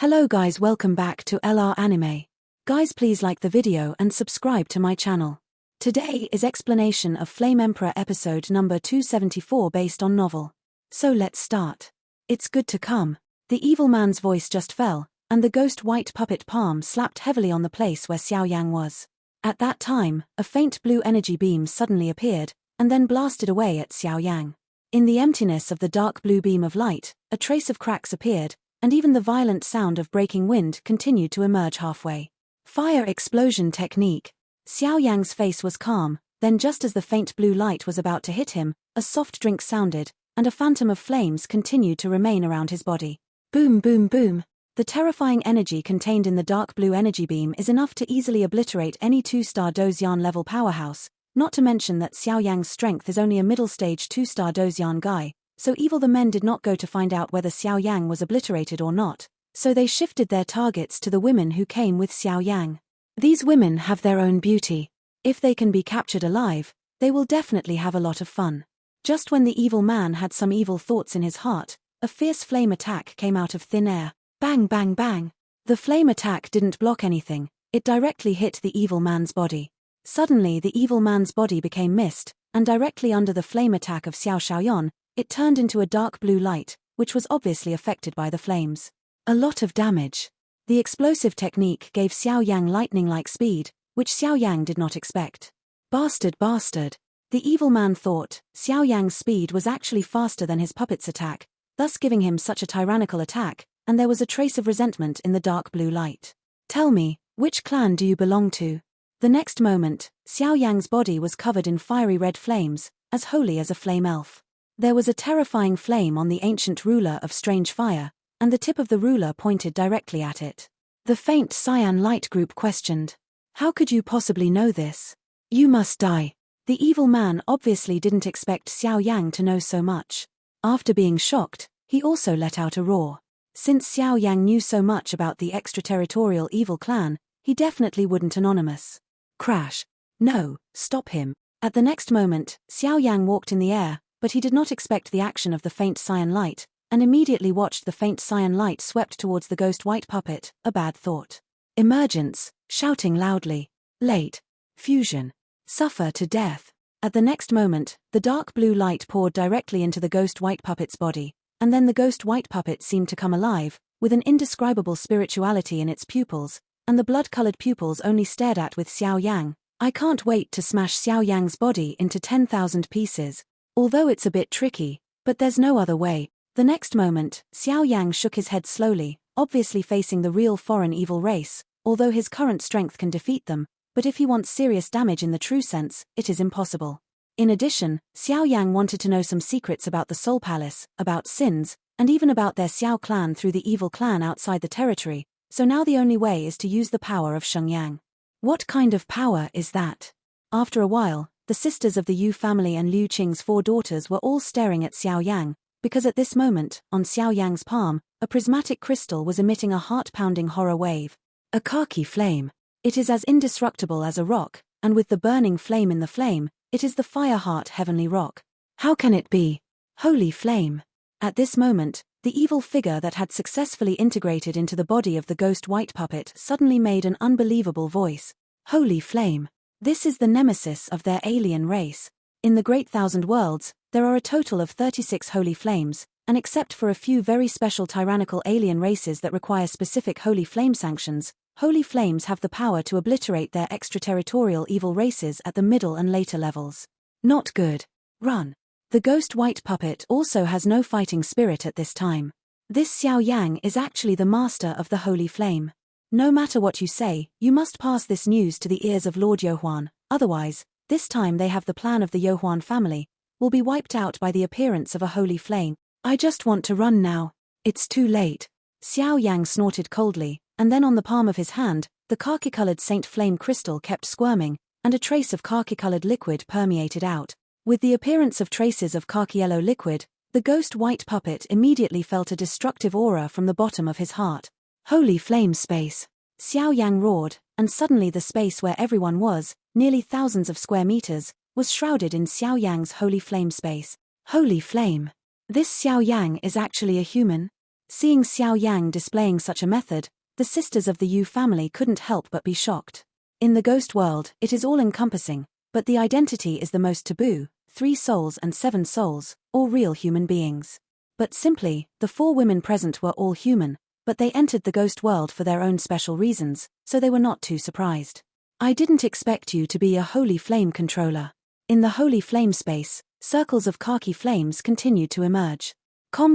Hello guys, welcome back to LR Anime. Guys, please like the video and subscribe to my channel. Today is explanation of Flame Emperor episode number 274 based on novel. So let's start. It's good to come. The evil man's voice just fell, and the ghost white puppet palm slapped heavily on the place where Xiao Yang was. At that time, a faint blue energy beam suddenly appeared, and then blasted away at Xiao Yang. In the emptiness of the dark blue beam of light, a trace of cracks appeared, and even the violent sound of breaking wind continued to emerge halfway. Fire explosion technique. Xiao Yang's face was calm, then just as the faint blue light was about to hit him, a soft drink sounded, and a phantom of flames continued to remain around his body. Boom boom boom. The terrifying energy contained in the dark blue energy beam is enough to easily obliterate any 2-star Dozyan level powerhouse, not to mention that Xiao Yang's strength is only a middle-stage 2-star Dozyan guy. So evil the men did not go to find out whether Xiao Yang was obliterated or not, so they shifted their targets to the women who came with Xiao Yang. These women have their own beauty. If they can be captured alive, they will definitely have a lot of fun. Just when the evil man had some evil thoughts in his heart, a fierce flame attack came out of thin air. Bang bang bang. The flame attack didn't block anything, it directly hit the evil man's body. Suddenly the evil man's body became mist, and directly under the flame attack of Xiao Yan, it turned into a dark blue light, which was obviously affected by the flames. A lot of damage. The explosive technique gave Xiao Yang lightning-like speed, which Xiao Yang did not expect. Bastard bastard. The evil man thought Xiao Yang's speed was actually faster than his puppet's attack, thus giving him such a tyrannical attack, and there was a trace of resentment in the dark blue light. Tell me, which clan do you belong to? The next moment, Xiao Yang's body was covered in fiery red flames, as holy as a flame elf. There was a terrifying flame on the ancient ruler of strange fire, and the tip of the ruler pointed directly at it. The faint cyan light group questioned. How could you possibly know this? You must die. The evil man obviously didn't expect Xiao Yang to know so much. After being shocked, he also let out a roar. Since Xiao Yang knew so much about the extraterritorial evil clan, he definitely wouldn't anonymous. Crash. No, stop him. At the next moment, Xiao Yang walked in the air, but he did not expect the action of the faint cyan light, and immediately watched the faint cyan light swept towards the ghost white puppet, a bad thought. Emergence, shouting loudly. Late. Fusion. Suffer to death. At the next moment, the dark blue light poured directly into the ghost white puppet's body, and then the ghost white puppet seemed to come alive, with an indescribable spirituality in its pupils, and the blood-colored pupils only stared at with Xiao Yang. I can't wait to smash Xiao Yang's body into 10,000 pieces. Although it's a bit tricky, but there's no other way. The next moment, Xiao Yang shook his head slowly, obviously facing the real foreign evil race, although his current strength can defeat them, but if he wants serious damage in the true sense, it is impossible. In addition, Xiao Yang wanted to know some secrets about the Soul Palace, about sins, and even about their Xiao clan through the evil clan outside the territory, so now the only way is to use the power of Xiong Yang. What kind of power is that? After a while, the sisters of the Yu family and Liu Qing's 4 daughters were all staring at Xiao Yang, because at this moment, on Xiao Yang's palm, a prismatic crystal was emitting a heart-pounding horror wave. A khaki flame. It is as indestructible as a rock, and with the burning flame in the flame, it is the fire heart heavenly rock. How can it be? Holy flame. At this moment, the evil figure that had successfully integrated into the body of the ghost white puppet suddenly made an unbelievable voice. Holy flame. This is the nemesis of their alien race. In the Great Thousand Worlds, there are a total of 36 holy flames, and except for a few very special tyrannical alien races that require specific holy flame sanctions, holy flames have the power to obliterate their extraterritorial evil races at the middle and later levels. Not good. Run. The ghost white puppet also has no fighting spirit at this time. This Xiao Yang is actually the master of the holy flame. No matter what you say, you must pass this news to the ears of Lord Yohuan, otherwise, this time they have the plan of the Yohuan family, will be wiped out by the appearance of a holy flame. I just want to run now. It's too late. Xiao Yang snorted coldly, and then on the palm of his hand, the khaki-colored Saint Flame crystal kept squirming, and a trace of khaki-colored liquid permeated out. With the appearance of traces of khaki-yellow liquid, the ghost white puppet immediately felt a destructive aura from the bottom of his heart. Holy flame space. Xiao Yang roared, and suddenly the space where everyone was, nearly thousands of square meters, was shrouded in Xiao Yang's holy flame space. Holy flame. This Xiao Yang is actually a human? Seeing Xiao Yang displaying such a method, the sisters of the Yu family couldn't help but be shocked. In the ghost world, it is all-encompassing, but the identity is the most taboo: 3 souls and 7 souls, all real human beings. But simply, the 4 women present were all human, but they entered the ghost world for their own special reasons, so they were not too surprised. I didn't expect you to be a holy flame controller. In the holy flame space, circles of khaki flames continued to emerge.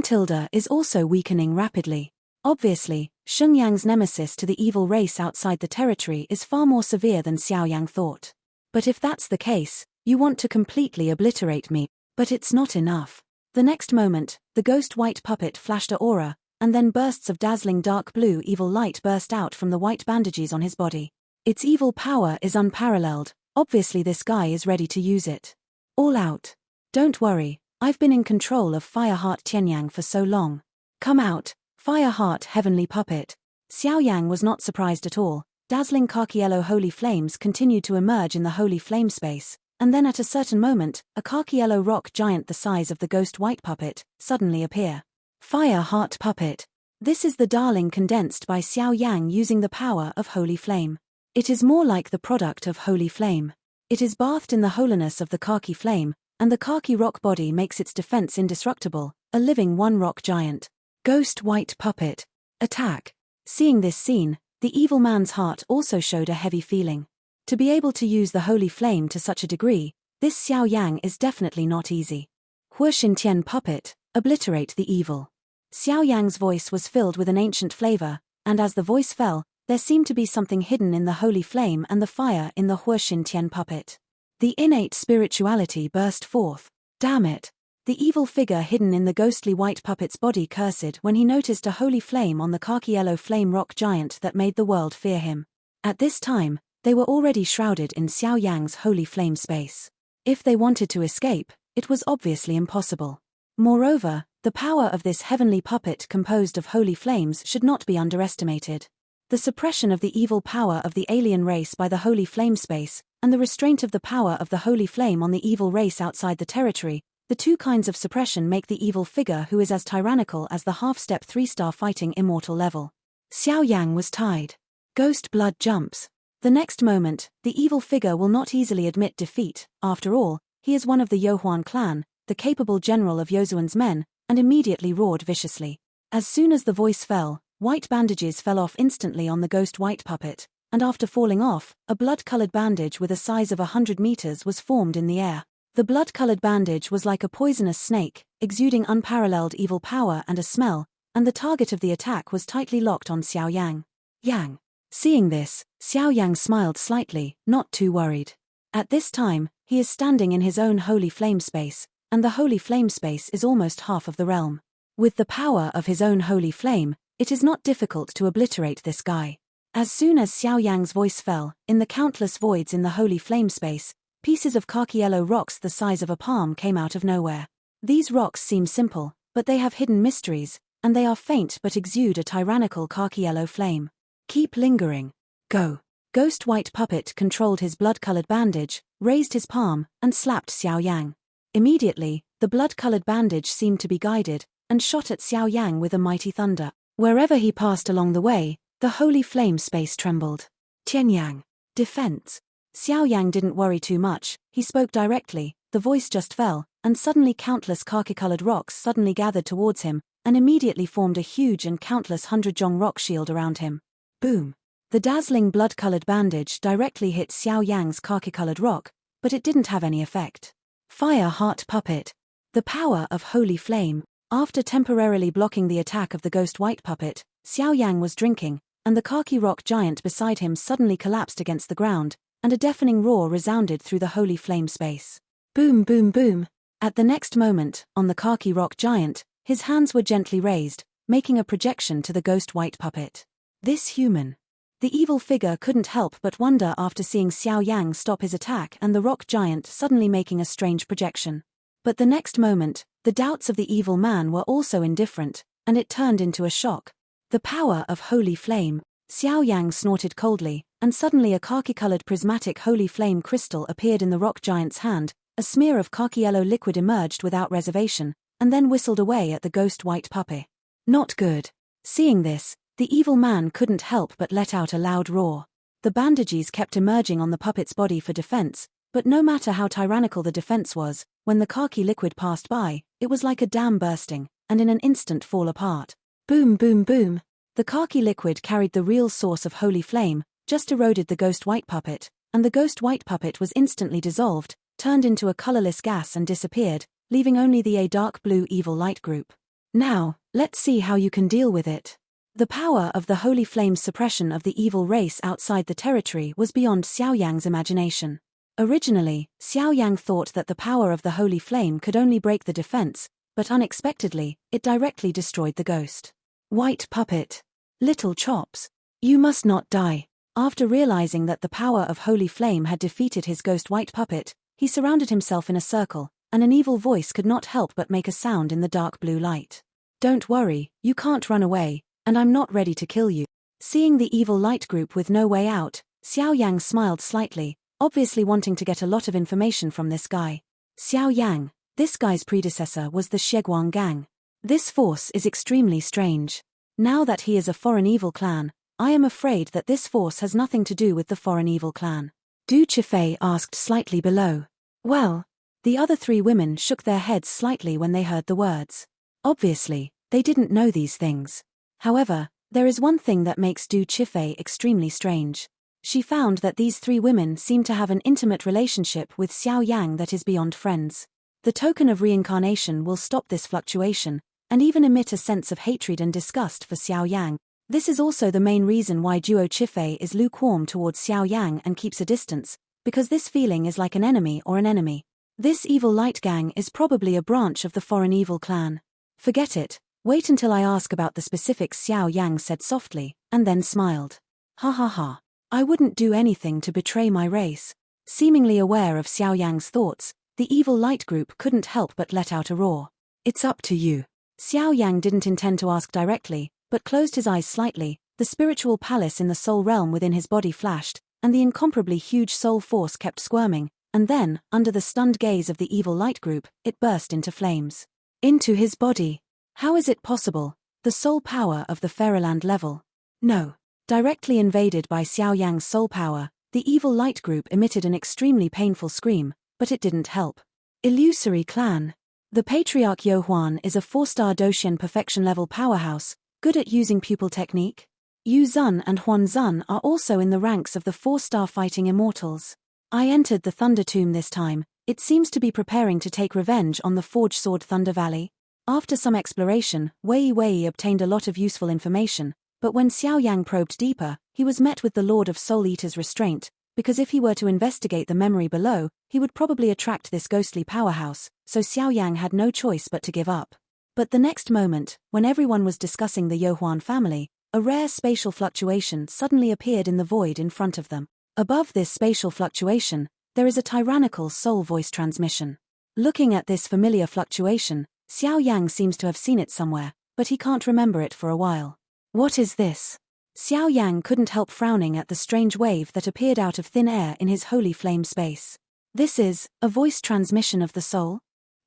Tilda is also weakening rapidly. Obviously, Yang's nemesis to the evil race outside the territory is far more severe than Xiao Yang thought. But if that's the case, you want to completely obliterate me, but it's not enough. The next moment, the ghost white puppet flashed a aura, and then bursts of dazzling dark blue evil light burst out from the white bandages on his body. Its evil power is unparalleled. Obviously this guy is ready to use it. All out. Don't worry, I've been in control of Fireheart Tianyang for so long. Come out, Fireheart Heavenly Puppet. Xiao Yang was not surprised at all. Dazzling khaki yellow holy flames continued to emerge in the holy flame space, and then at a certain moment, a khaki yellow rock giant the size of the ghost white puppet suddenly appear. Fireheart Puppet. This is the darling condensed by Xiao Yang using the power of holy flame. It is more like the product of holy flame. It is bathed in the holiness of the khaki flame, and the khaki rock body makes its defense indestructible, a living one rock giant. Ghost white puppet. Attack. Seeing this scene, the evil man's heart also showed a heavy feeling. To be able to use the holy flame to such a degree, this Xiao Yang is definitely not easy. Huoxintian puppet, obliterate the evil. Xiao Yang's voice was filled with an ancient flavor, and as the voice fell, there seemed to be something hidden in the holy flame and the fire in the Huoxintian puppet. The innate spirituality burst forth. Damn it! The evil figure hidden in the ghostly white puppet's body cursed when he noticed a holy flame on the khaki yellow flame rock giant that made the world fear him. At this time, they were already shrouded in Xiao Yang's holy flame space. If they wanted to escape, it was obviously impossible. Moreover, the power of this heavenly puppet composed of holy flames should not be underestimated. The suppression of the evil power of the alien race by the holy flame space, and the restraint of the power of the holy flame on the evil race outside the territory, the 2 kinds of suppression make the evil figure who is as tyrannical as the half-step 3-star fighting immortal level. Xiao Yang was tied. Ghost blood jumps. The next moment, the evil figure will not easily admit defeat. After all, he is one of the Yohuan clan, the capable general of Yozuan's men, and immediately roared viciously. As soon as the voice fell, white bandages fell off instantly on the ghost white puppet, and after falling off, a blood-colored bandage with a size of 100 meters was formed in the air. The blood-colored bandage was like a poisonous snake, exuding unparalleled evil power and a smell, and the target of the attack was tightly locked on Xiao Yang. Yang. Seeing this, Xiao Yang smiled slightly, not too worried. At this time, he is standing in his own holy flame space, and the holy flame space is almost half of the realm. With the power of his own holy flame, it is not difficult to obliterate this guy. As soon as Xiao Yang's voice fell, in the countless voids in the holy flame space, pieces of khaki yellow rocks the size of a palm came out of nowhere. These rocks seem simple, but they have hidden mysteries, and they are faint but exude a tyrannical khaki yellow flame. Keep lingering. Go. Ghost white puppet controlled his blood-colored bandage, raised his palm, and slapped Xiao Yang. Immediately, the blood-colored bandage seemed to be guided, and shot at Xiao Yang with a mighty thunder. Wherever he passed along the way, the holy flame space trembled. Tianyang. Defense. Xiao Yang didn't worry too much. He spoke directly, the voice just fell, and suddenly countless khaki-colored rocks suddenly gathered towards him, and immediately formed a huge and countless 100-jong rock shield around him. Boom. The dazzling blood-colored bandage directly hit Xiao Yang's khaki-colored rock, but it didn't have any effect. Fire Heart Puppet. The power of holy flame. After temporarily blocking the attack of the ghost white puppet, Xiao Yang was drinking, and the khaki rock giant beside him suddenly collapsed against the ground, and a deafening roar resounded through the holy flame space. Boom boom boom. At the next moment, on the khaki rock giant, his hands were gently raised, making a projection to the ghost white puppet. This human. The evil figure couldn't help but wonder after seeing Xiao Yang stop his attack and the rock giant suddenly making a strange projection. But the next moment, the doubts of the evil man were also indifferent, and it turned into a shock. The power of holy flame. Xiao Yang snorted coldly, and suddenly a khaki-colored prismatic holy flame crystal appeared in the rock giant's hand, a smear of khaki yellow liquid emerged without reservation, and then whistled away at the ghost white puppet. Not good. Seeing this, the evil man couldn't help but let out a loud roar. The bandages kept emerging on the puppet's body for defense, but no matter how tyrannical the defense was, when the khaki liquid passed by, it was like a dam bursting, and in an instant fall apart. Boom, boom, boom. The khaki liquid carried the real source of holy flame, just eroded the ghost white puppet, and the ghost white puppet was instantly dissolved, turned into a colorless gas and disappeared, leaving only the dark blue evil light group. Now, let's see how you can deal with it. The power of the holy flame's suppression of the evil race outside the territory was beyond Xiao Yang's imagination. Originally, Xiao Yang thought that the power of the holy flame could only break the defense, but unexpectedly, it directly destroyed the ghost white puppet. Little chops. You must not die. After realizing that the power of holy flame had defeated his ghost white puppet, he surrounded himself in a circle, and an evil voice could not help but make a sound in the dark blue light. Don't worry, you can't run away, and I'm not ready to kill you. Seeing the evil light group with no way out, Xiao Yang smiled slightly, obviously wanting to get a lot of information from this guy. Xiao Yang, this guy's predecessor was the Sheguang gang. This force is extremely strange. Now that he is a foreign evil clan, I am afraid that this force has nothing to do with the foreign evil clan. Du Chifei asked slightly below. Well, the other three women shook their heads slightly when they heard the words. Obviously, they didn't know these things. However, there is one thing that makes Du Chifei extremely strange. She found that these three women seem to have an intimate relationship with Xiao Yang that is beyond friends. The token of reincarnation will stop this fluctuation, and even emit a sense of hatred and disgust for Xiao Yang. This is also the main reason why Duo Chifei is lukewarm towards Xiao Yang and keeps a distance, because this feeling is like an enemy or an enemy. This evil light gang is probably a branch of the foreign evil clan. Forget it, wait until I ask about the specifics, Xiao Yang said softly, and then smiled. Ha ha ha. I wouldn't do anything to betray my race. Seemingly aware of Xiao Yang's thoughts, the evil light group couldn't help but let out a roar. It's up to you. Xiao Yang didn't intend to ask directly, but closed his eyes slightly. The spiritual palace in the soul realm within his body flashed, and the incomparably huge soul force kept squirming, and then, under the stunned gaze of the evil light group, it burst into flames. Into his body. How is it possible? The soul power of the Fairyland level? No. Directly invaded by Xiao Yang's soul power, the evil light group emitted an extremely painful scream, but it didn't help. Illusory clan. The patriarch Yo Huan is a 4-star Doshian perfection level powerhouse, good at using pupil technique. Yu Zun and Huan Zun are also in the ranks of the 4-star fighting immortals. I entered the Thunder Tomb this time. It seems to be preparing to take revenge on the Forge Sword Thunder Valley. After some exploration, Wei obtained a lot of useful information, but when Xiao Yang probed deeper, he was met with the Lord of Soul Eater's restraint, because if he were to investigate the memory below, he would probably attract this ghostly powerhouse, so Xiao Yang had no choice but to give up. But the next moment, when everyone was discussing the Yohuan family, a rare spatial fluctuation suddenly appeared in the void in front of them. Above this spatial fluctuation, there is a tyrannical soul voice transmission. Looking at this familiar fluctuation, Xiao Yang seems to have seen it somewhere, but he can't remember it for a while. What is this? Xiao Yang couldn't help frowning at the strange wave that appeared out of thin air in his holy flame space. This is a voice transmission of the soul?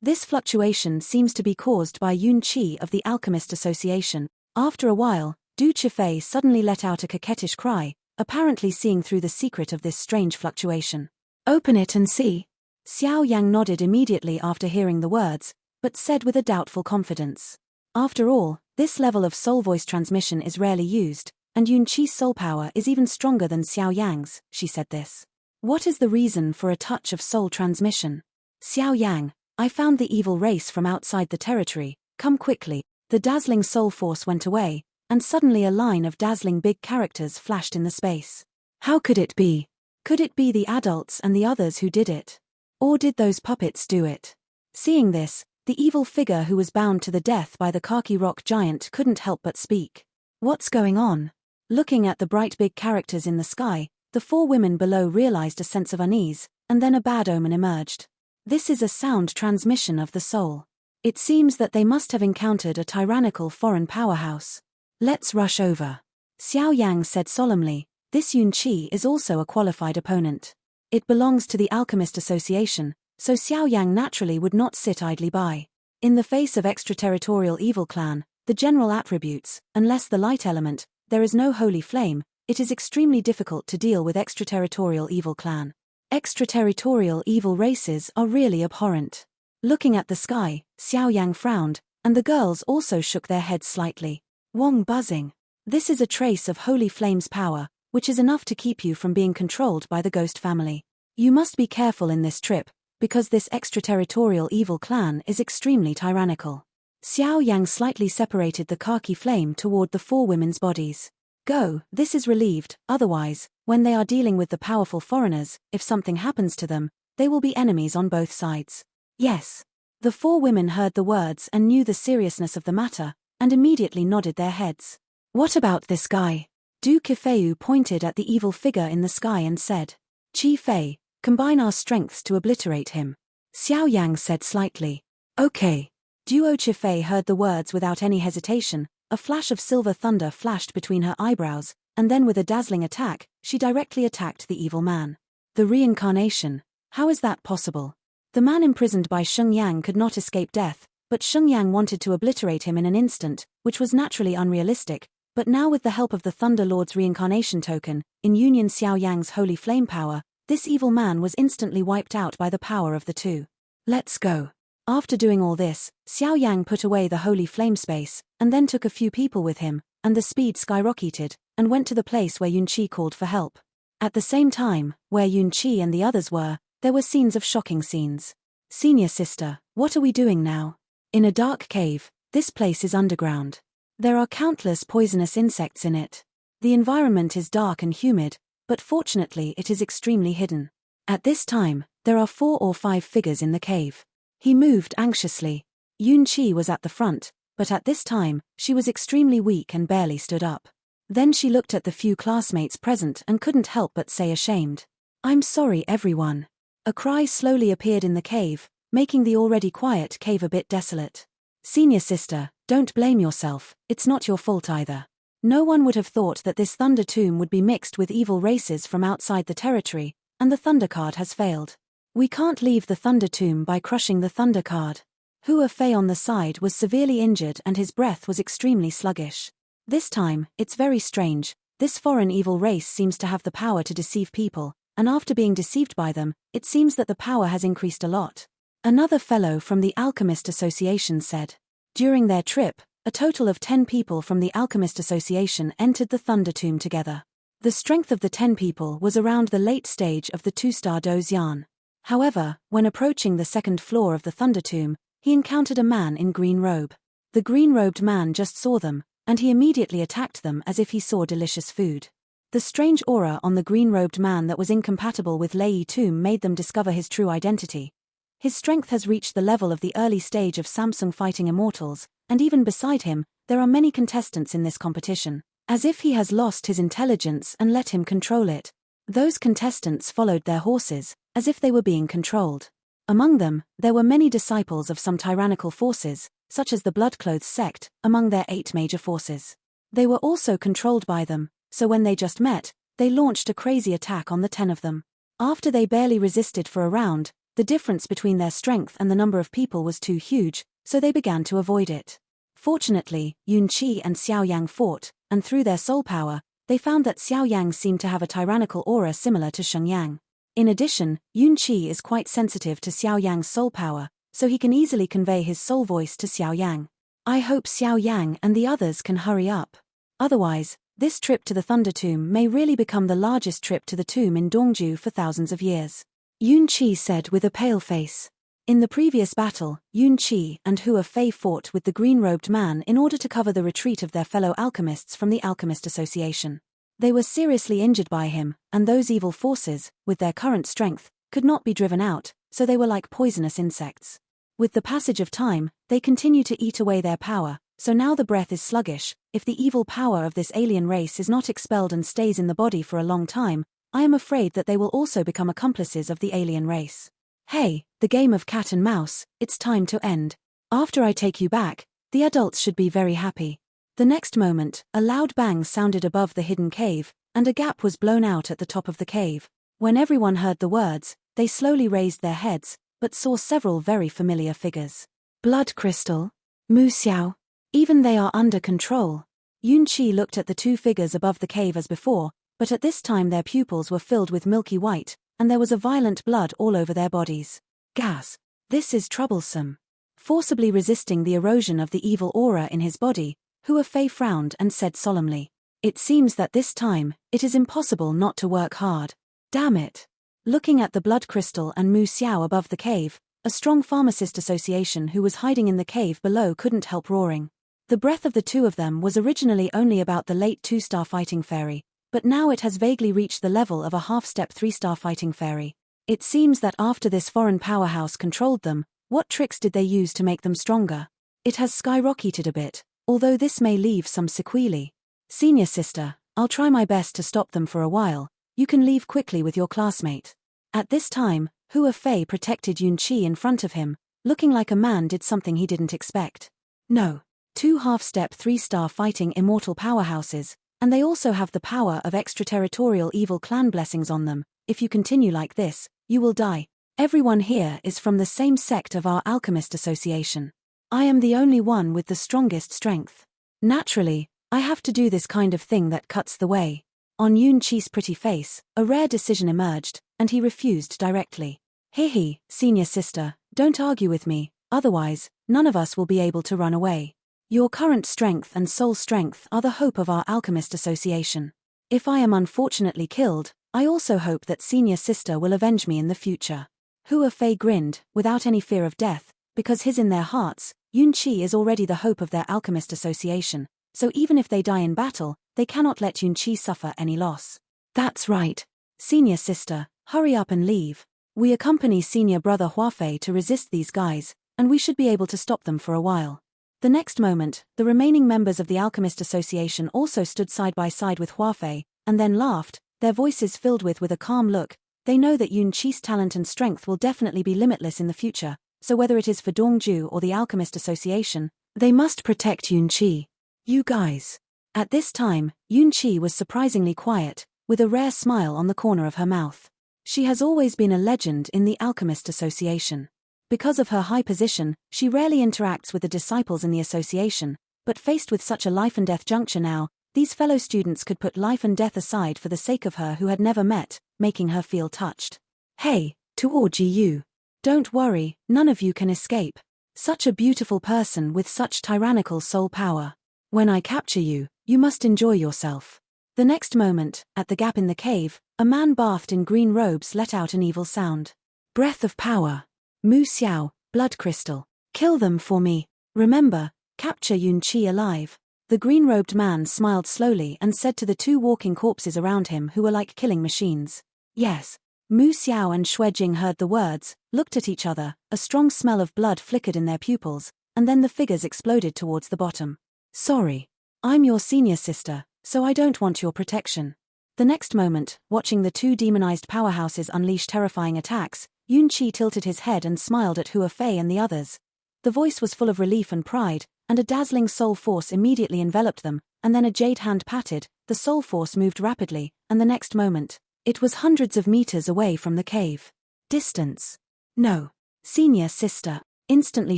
This fluctuation seems to be caused by Yun Qi of the Alchemist Association. After a while, Du Chifei suddenly let out a coquettish cry, apparently seeing through the secret of this strange fluctuation. Open it and see. Xiao Yang nodded immediately after hearing the words, but said with a doubtful confidence. After all, this level of soul voice transmission is rarely used, and Yun Qi's soul power is even stronger than Xiao Yang's. She said this. What is the reason for a touch of soul transmission? Xiao Yang, I found the evil race from outside the territory. Come quickly. The dazzling soul force went away, and suddenly a line of dazzling big characters flashed in the space. How could it be? Could it be the adults and the others who did it? Or did those puppets do it? Seeing this, the evil figure who was bound to the death by the khaki rock giant couldn't help but speak. What's going on? Looking at the bright big characters in the sky, the four women below realized a sense of unease, and then a bad omen emerged. This is a sound transmission of the soul. It seems that they must have encountered a tyrannical foreign powerhouse. Let's rush over. Xiao Yang said solemnly. This Yun Qi is also a qualified opponent. It belongs to the Alchemist Association, so Xiao Yang naturally would not sit idly by. In the face of extraterritorial evil clan, The general attributes: unless the light element, there is no holy flame. It is extremely difficult to deal with extraterritorial evil clan. Extraterritorial evil races are really abhorrent. Looking at the sky, Xiao Yang frowned, and the girls also shook their heads slightly. Wong buzzing. This is a trace of holy flame's power, which is enough to keep you from being controlled by the ghost family. You must be careful in this trip, because this extraterritorial evil clan is extremely tyrannical. Xiao Yang slightly separated the khaki flame toward the four women's bodies. Go, this is relieved, otherwise, when they are dealing with the powerful foreigners, if something happens to them, they will be enemies on both sides. Yes. The four women heard the words and knew the seriousness of the matter, and immediately nodded their heads. What about this guy? Du Kifeu pointed at the evil figure in the sky and said, Chi Fei, combine our strengths to obliterate him. Xiao Yang said slightly. Okay. Duo Chifei heard the words without any hesitation. A flash of silver thunder flashed between her eyebrows, and then with a dazzling attack, she directly attacked the evil man. The reincarnation. How is that possible? The man imprisoned by Xiao Yang could not escape death, but Xiao Yang wanted to obliterate him in an instant, which was naturally unrealistic, but now with the help of the Thunder Lord's reincarnation token, in union Xiao Yang's holy flame power, this evil man was instantly wiped out by the power of the two. Let's go. After doing all this, Xiao Yang put away the holy flame space, and then took a few people with him, and the speed skyrocketed, and went to the place where Yunqi called for help. At the same time, where Yunqi and the others were, there were scenes of shocking scenes. Senior sister, what are we doing now? In a dark cave, this place is underground. There are countless poisonous insects in it. The environment is dark and humid, but fortunately it is extremely hidden. At this time, there are 4 or 5 figures in the cave. He moved anxiously. Yunqi was at the front, but at this time, she was extremely weak and barely stood up. Then she looked at the few classmates present and couldn't help but say ashamed. I'm sorry everyone. A cry slowly appeared in the cave, making the already quiet cave a bit desolate. Senior sister, don't blame yourself, it's not your fault either. No one would have thought that this Thunder Tomb would be mixed with evil races from outside the territory, and the Thunder card has failed. We can't leave the Thunder Tomb by crushing the Thunder card. Hua Fei on the side was severely injured and his breath was extremely sluggish. This time, it's very strange, this foreign evil race seems to have the power to deceive people, and after being deceived by them, it seems that the power has increased a lot. Another fellow from the Alchemist Association said. During their trip, a total of 10 people from the Alchemist Association entered the Thunder Tomb together. The strength of the 10 people was around the late stage of the 2-star Dozian. However, when approaching the second floor of the Thunder Tomb, he encountered a man in green robe. The green-robed man just saw them, and he immediately attacked them as if he saw delicious food. The strange aura on the green-robed man that was incompatible with Lei Tomb made them discover his true identity. His strength has reached the level of the early stage of Samsung fighting immortals, and even beside him, there are many contestants in this competition, as if he has lost his intelligence and let him control it. Those contestants followed their horses, as if they were being controlled. Among them, there were many disciples of some tyrannical forces, such as the Bloodclothes sect, among their 8 major forces. They were also controlled by them, so when they just met, they launched a crazy attack on the 10 of them. After they barely resisted for a round, the difference between their strength and the number of people was too huge, so they began to avoid it. Fortunately, Yunqi and Xiao Yang fought, and through their soul power, they found that Xiao Yang seemed to have a tyrannical aura similar to Xiao Yang. In addition, Yunqi is quite sensitive to Xiao Yang's soul power, so he can easily convey his soul voice to Xiao Yang. I hope Xiao Yang and the others can hurry up. Otherwise, this trip to the Thunder Tomb may really become the largest trip to the tomb in Dongju for thousands of years. Yunqi said with a pale face. In the previous battle, Yunqi and Hua Fei fought with the green-robed man in order to cover the retreat of their fellow alchemists from the Alchemist Association. They were seriously injured by him, and those evil forces, with their current strength, could not be driven out, so they were like poisonous insects. With the passage of time, they continue to eat away their power, so now the breath is sluggish. If the evil power of this alien race is not expelled and stays in the body for a long time, I am afraid that they will also become accomplices of the alien race. Hey, the game of cat and mouse, it's time to end. After I take you back, the adults should be very happy. The next moment, a loud bang sounded above the hidden cave, and a gap was blown out at the top of the cave. When everyone heard the words, they slowly raised their heads, but saw several very familiar figures. Blood Crystal? Mu Xiao? Even they are under control. Yunqi looked at the two figures above the cave as before, but at this time their pupils were filled with milky white, and there was a violent blood all over their bodies. Gas. This is troublesome. Forcibly resisting the erosion of the evil aura in his body, Hua Fei frowned and said solemnly, "It seems that this time, it is impossible not to work hard. Damn it." Looking at the blood crystal and Mu Xiao above the cave, a strong pharmacist association who was hiding in the cave below couldn't help roaring. The breath of the two of them was originally only about the late 2-star fighting fairy, but now it has vaguely reached the level of a half-step 3-star fighting fairy. It seems that after this foreign powerhouse controlled them, what tricks did they use to make them stronger? It has skyrocketed a bit, although this may leave some sequelae. Senior sister, I'll try my best to stop them for a while. You can leave quickly with your classmate. At this time, Hua Fei protected Yunqi in front of him, looking like a man did something he didn't expect. No. 2 half-step 3-star fighting immortal powerhouses, and they also have the power of extraterritorial evil clan blessings on them. If you continue like this, you will die. Everyone here is from the same sect of our alchemist association. I am the only one with the strongest strength. Naturally, I have to do this kind of thing that cuts the way. On Yunqi's pretty face, a rare decision emerged, and he refused directly. Hehe, senior sister, don't argue with me, otherwise, none of us will be able to run away. Your current strength and soul strength are the hope of our alchemist association. If I am unfortunately killed, I also hope that senior sister will avenge me in the future. Hua Fei grinned, without any fear of death, because his in their hearts, Yunqi is already the hope of their alchemist association, so even if they die in battle, they cannot let Yunqi suffer any loss. That's right. Senior sister, hurry up and leave. We accompany senior brother Hua Fei to resist these guys, and we should be able to stop them for a while. The next moment, the remaining members of the Alchemist Association also stood side by side with Hua Fei, and then laughed, their voices filled with a calm look. They know that Yunqi's talent and strength will definitely be limitless in the future, so whether it is for Dongju or the Alchemist Association, they must protect Yunqi. You guys. At this time, Yunqi was surprisingly quiet, with a rare smile on the corner of her mouth. She has always been a legend in the Alchemist Association. Because of her high position, she rarely interacts with the disciples in the association, but faced with such a life-and-death juncture now, these fellow students could put life and death aside for the sake of her who had never met, making her feel touched. Hey, to all GU. Don't worry, none of you can escape. Such a beautiful person with such tyrannical soul power. When I capture you, you must enjoy yourself. The next moment, at the gap in the cave, a man bathed in green robes let out an evil sound. Breath of power. Mu Xiao, blood crystal. Kill them for me. Remember, capture Yunqi alive. The green-robed man smiled slowly and said to the two walking corpses around him who were like killing machines. Yes. Mu Xiao and Xue Jing heard the words, looked at each other, a strong smell of blood flickered in their pupils, and then the figures exploded towards the bottom. Sorry. I'm your senior sister, so I don't want your protection. The next moment, watching the two demonized powerhouses unleash terrifying attacks, Yunqi tilted his head and smiled at Hua Fei and the others. The voice was full of relief and pride, and a dazzling soul force immediately enveloped them, and then a jade hand patted, the soul force moved rapidly, and the next moment, it was hundreds of meters away from the cave. Distance. No. Senior sister. Instantly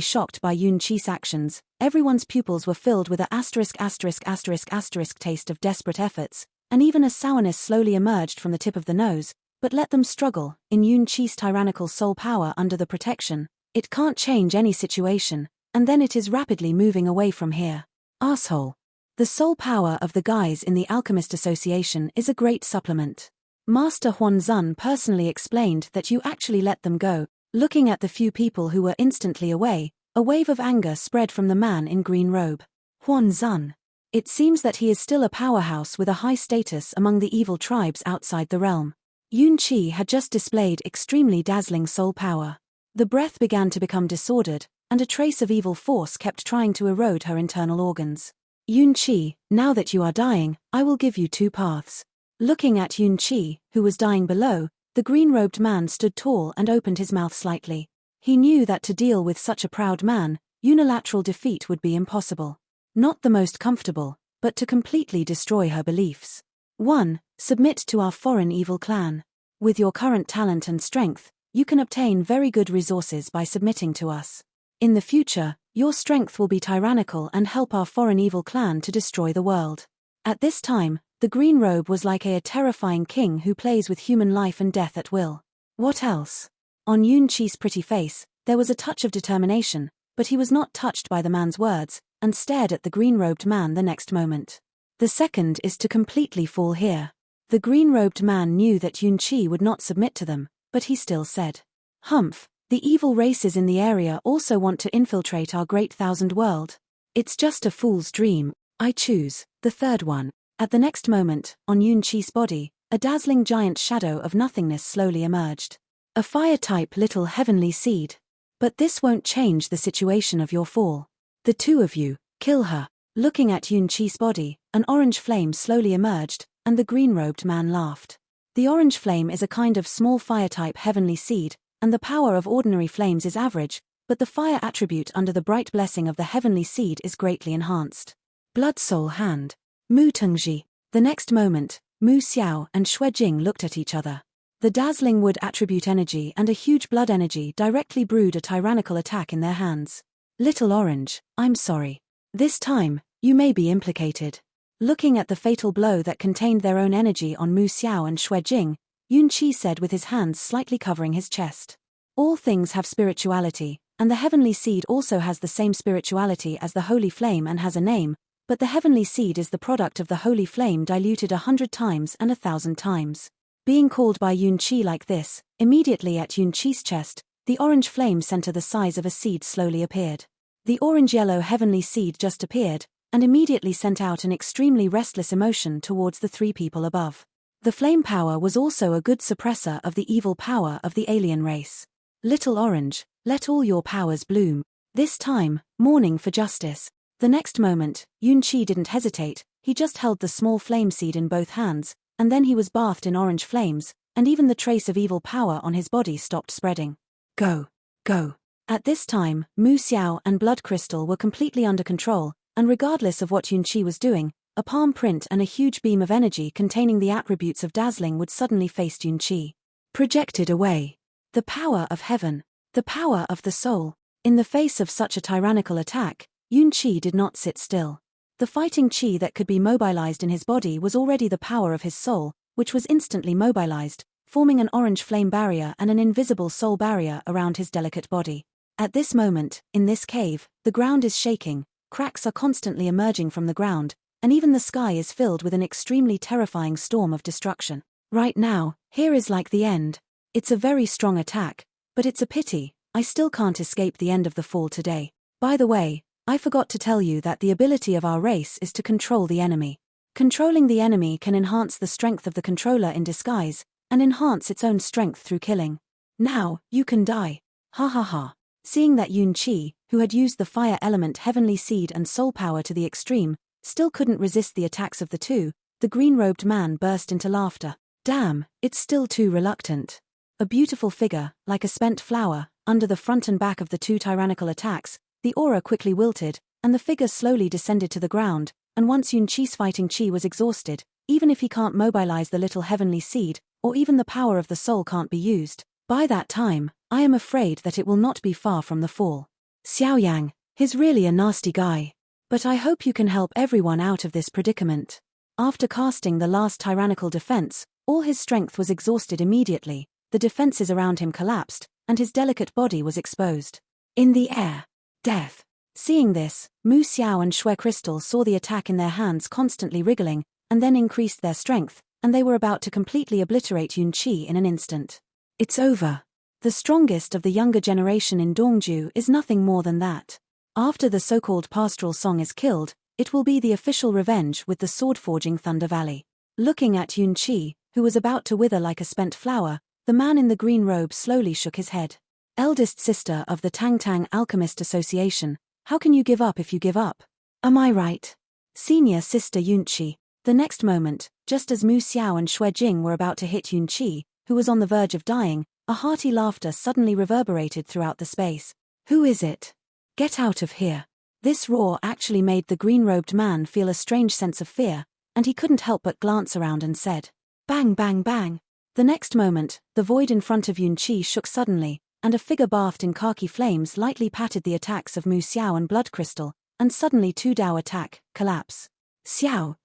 shocked by Yunqi's actions, everyone's pupils were filled with a ****** taste of desperate efforts, and even a sourness slowly emerged from the tip of the nose. But let them struggle, in Yunqi's tyrannical soul power under the protection, it can't change any situation, and then it is rapidly moving away from here. Asshole. The soul power of the guys in the Alchemist Association is a great supplement. Master Huanzun personally explained that you actually let them go. Looking at the few people who were instantly away, a wave of anger spread from the man in green robe. Huanzun. It seems that he is still a powerhouse with a high status among the evil tribes outside the realm. Yunqi had just displayed extremely dazzling soul power. The breath began to become disordered, and a trace of evil force kept trying to erode her internal organs. Yunqi, now that you are dying, I will give you 2 paths. Looking at Yunqi, who was dying below, the green-robed man stood tall and opened his mouth slightly. He knew that to deal with such a proud man, unilateral defeat would be impossible. Not the most comfortable, but to completely destroy her beliefs. 1. Submit to our foreign evil clan. With your current talent and strength, you can obtain very good resources by submitting to us. In the future, Your strength will be tyrannical and help our foreign evil clan to destroy the world. At this time, the green robe was like a terrifying king who plays with human life and death at will. What else? On Yun Qi's pretty face, there was a touch of determination, but he was not touched by the man's words, and stared at the green-robed man the next moment. The second is to completely fall here. The green-robed man knew that Yun Qi would not submit to them, but he still said, "Humph, the evil races in the area also want to infiltrate our great thousand world. It's just a fool's dream, I choose the third one." At the next moment, on Yun Qi's body, a dazzling giant shadow of nothingness slowly emerged. A fire-type little heavenly seed. But this won't change the situation of your fall. The two of you, kill her. Looking at Yun Qi's body, an orange flame slowly emerged, and the green-robed man laughed. The orange flame is a kind of small fire-type heavenly seed, and the power of ordinary flames is average, but the fire attribute under the bright blessing of the heavenly seed is greatly enhanced. Blood Soul Hand. Mu Tengji. The next moment, Mu Xiao and Xue Jing looked at each other. The dazzling wood attribute energy and a huge blood energy directly brewed a tyrannical attack in their hands. Little Orange, I'm sorry. This time, you may be implicated. Looking at the fatal blow that contained their own energy on Mu Xiao and Xue Jing, Yun Qi said with his hands slightly covering his chest. All things have spirituality, and the heavenly seed also has the same spirituality as the holy flame and has a name, but the heavenly seed is the product of the holy flame diluted 100 times and 1,000 times. Being called by Yun Qi like this, immediately at Yun Qi's chest, the orange flame center the size of a seed slowly appeared. The orange-yellow heavenly seed just appeared, and immediately sent out an extremely restless emotion towards the three people above. The flame power was also a good suppressor of the evil power of the alien race. Little Orange, let all your powers bloom. This time, mourning for justice. The next moment, Yun Qi didn't hesitate, he just held the small flame seed in both hands, and then he was bathed in orange flames, and even the trace of evil power on his body stopped spreading. Go. Go. At this time, Mu Xiao and Blood Crystal were completely under control, and regardless of what Yun Qi was doing, a palm print and a huge beam of energy containing the attributes of dazzling would suddenly face Yun Qi. Projected away. The power of heaven. The power of the soul. In the face of such a tyrannical attack, Yun Qi did not sit still. The fighting qi that could be mobilized in his body was already the power of his soul, which was instantly mobilized, forming an orange flame barrier and an invisible soul barrier around his delicate body. At this moment, in this cave, the ground is shaking, cracks are constantly emerging from the ground, and even the sky is filled with an extremely terrifying storm of destruction. Right now, here is like the end. It's a very strong attack, but it's a pity, I still can't escape the end of the fall today. By the way, I forgot to tell you that the ability of our race is to control the enemy. Controlling the enemy can enhance the strength of the controller in disguise, and enhance its own strength through killing. Now, you can die. Ha ha ha. Seeing that Yun Qi, who had used the fire element heavenly seed and soul power to the extreme, still couldn't resist the attacks of the two, the green-robed man burst into laughter. Damn, it's still too reluctant. A beautiful figure, like a spent flower, under the front and back of the two tyrannical attacks, the aura quickly wilted, and the figure slowly descended to the ground, and once Yun Qi's fighting qi was exhausted, even if he can't mobilize the little heavenly seed, or even the power of the soul can't be used, by that time, I am afraid that it will not be far from the fall. Xiao Yang, he's really a nasty guy. But I hope you can help everyone out of this predicament. After casting the last tyrannical defense, all his strength was exhausted immediately, the defenses around him collapsed, and his delicate body was exposed. In the air. Death. Seeing this, Mu Xiao and Xue Crystal saw the attack in their hands constantly wriggling, and then increased their strength, and they were about to completely obliterate Yun Qi in an instant. It's over. The strongest of the younger generation in Dongju is nothing more than that. After the so-called pastoral song is killed, it will be the official revenge with the sword-forging Thunder Valley. Looking at Yun Qi, who was about to wither like a spent flower, the man in the green robe slowly shook his head. Eldest sister of the Tang Tang Alchemist Association, how can you give up if you give up? Am I right? Senior sister Yun Qi. The next moment, just as Mu Xiao and Xue Jing were about to hit Yun Qi, who was on the verge of dying, a hearty laughter suddenly reverberated throughout the space. Who is it? Get out of here. This roar actually made the green-robed man feel a strange sense of fear, and he couldn't help but glance around and said, "Bang bang bang." The next moment, the void in front of Yun Qi shook suddenly, and a figure bathed in khaki flames lightly patted the attacks of Mu Xiao and Blood Crystal, and suddenly two Dao attack, collapse. Xiao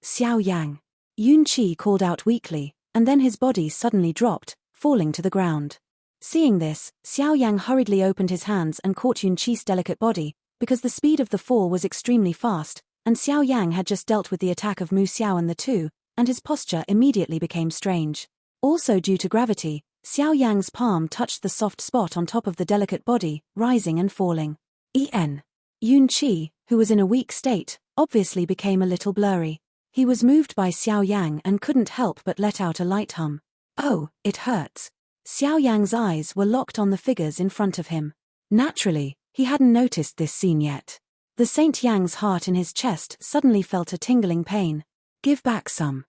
Yang. Yun Qi called out weakly, and then his body suddenly dropped, falling to the ground. Seeing this, Xiao Yang hurriedly opened his hands and caught Yun Qi's delicate body, because the speed of the fall was extremely fast, and Xiao Yang had just dealt with the attack of Mu Xiao and the two, and his posture immediately became strange. Also due to gravity, Xiao Yang's palm touched the soft spot on top of the delicate body, rising and falling. Yun Qi, who was in a weak state, obviously became a little blurry. He was moved by Xiao Yang and couldn't help but let out a light hum. Oh, it hurts. Xiao Yang's eyes were locked on the figures in front of him. Naturally, he hadn't noticed this scene yet. The Saint Yang's heart in his chest suddenly felt a tingling pain. Give back some.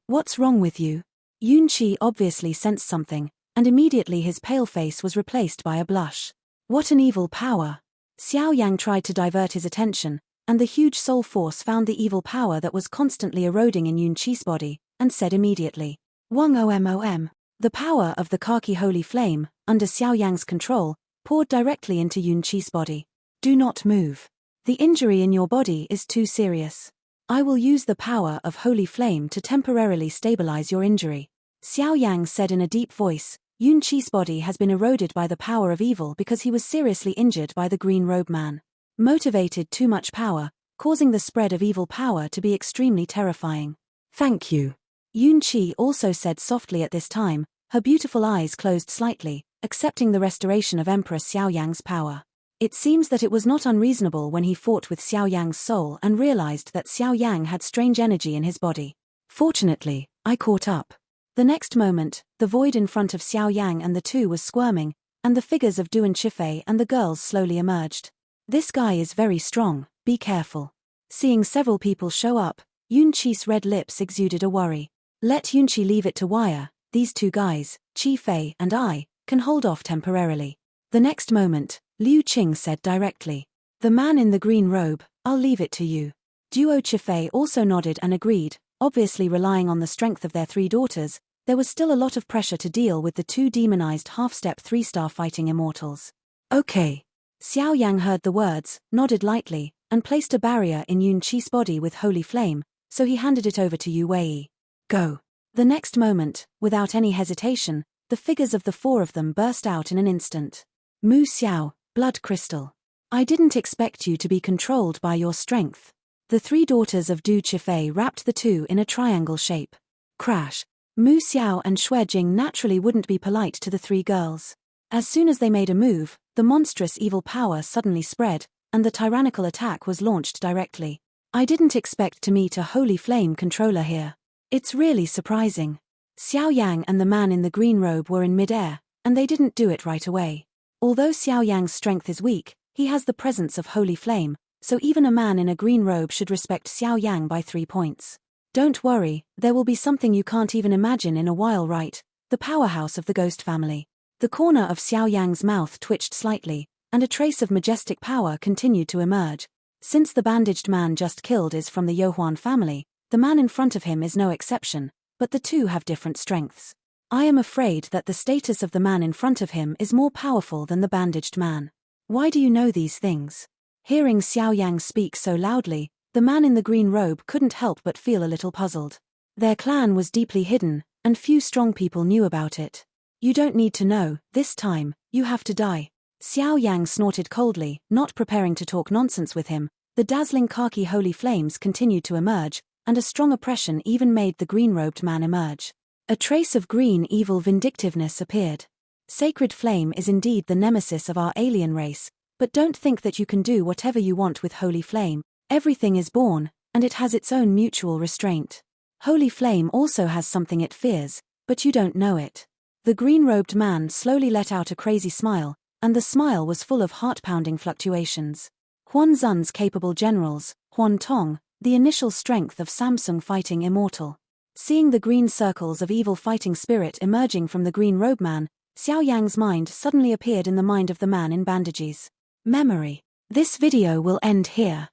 What's wrong with you? Yun Qi obviously sensed something, and immediately his pale face was replaced by a blush. What an evil power! Xiao Yang tried to divert his attention, and the huge soul force found the evil power that was constantly eroding in Yun Qi's body, and said immediately, Wang Om. The power of the khaki holy flame, under Xiao Yang's control, poured directly into Yun Qi's body. Do not move. The injury in your body is too serious. I will use the power of holy flame to temporarily stabilize your injury. Xiao Yang said in a deep voice. Yun Qi's body has been eroded by the power of evil because he was seriously injured by the green robe man. Motivated too much power, causing the spread of evil power to be extremely terrifying. Thank you. Yun Qi also said softly at this time, her beautiful eyes closed slightly, accepting the restoration of Emperor Xiao Yang's power. It seems that it was not unreasonable when he fought with Xiao Yang's soul and realized that Xiao Yang had strange energy in his body. Fortunately, I caught up. The next moment, the void in front of Xiao Yang and the two was squirming, and the figures of Du and Chifei and the girls slowly emerged. This guy is very strong, be careful. Seeing several people show up, Yun Qi's red lips exuded a worry. Let Yun Qi leave it to wire, these two guys, Chifei and I, can hold off temporarily. The next moment, Liu Qing said directly. The man in the green robe, I'll leave it to you. Duo Chifei also nodded and agreed, obviously relying on the strength of their three daughters. There was still a lot of pressure to deal with the two demonized half-step 3-star fighting immortals. Okay. Xiao Yang heard the words, nodded lightly, and placed a barrier in Yun Qi's body with holy flame, so he handed it over to Yu Wei. Go. The next moment, without any hesitation, the figures of the four of them burst out in an instant. Mu Xiao, Blood Crystal. I didn't expect you to be controlled by your strength. The three daughters of Du Chifei wrapped the two in a triangle shape. Crash. Mu Xiao and Xue Jing naturally wouldn't be polite to the three girls. As soon as they made a move, the monstrous evil power suddenly spread, and the tyrannical attack was launched directly. I didn't expect to meet a holy flame controller here. It's really surprising. Xiao Yang and the man in the green robe were in mid-air, and they didn't do it right away. Although Xiao Yang's strength is weak, he has the presence of holy flame, so even a man in a green robe should respect Xiao Yang by 3 points. Don't worry, there will be something you can't even imagine in a while, right? The powerhouse of the ghost family. The corner of Xiao Yang's mouth twitched slightly, and a trace of majestic power continued to emerge. Since the bandaged man just killed is from the Youhuan family, the man in front of him is no exception, but the two have different strengths. I am afraid that the status of the man in front of him is more powerful than the bandaged man. Why do you know these things? Hearing Xiao Yang speak so loudly, the man in the green robe couldn't help but feel a little puzzled. Their clan was deeply hidden, and few strong people knew about it. You don't need to know, this time, you have to die. Xiao Yang snorted coldly, not preparing to talk nonsense with him. The dazzling khaki holy flames continued to emerge, and a strong oppression even made the green-robed man emerge. A trace of green evil vindictiveness appeared. Sacred flame is indeed the nemesis of our alien race, but don't think that you can do whatever you want with holy flame. Everything is born, and it has its own mutual restraint. Holy flame also has something it fears, but you don't know it. The green-robed man slowly let out a crazy smile, and the smile was full of heart-pounding fluctuations. Huan Zun's capable generals, Huan Tong, the initial strength of Samsung fighting immortal. Seeing the green circles of evil fighting spirit emerging from the green robe man, Xiao Yang's mind suddenly appeared in the mind of the man in bandages. Memory. This video will end here.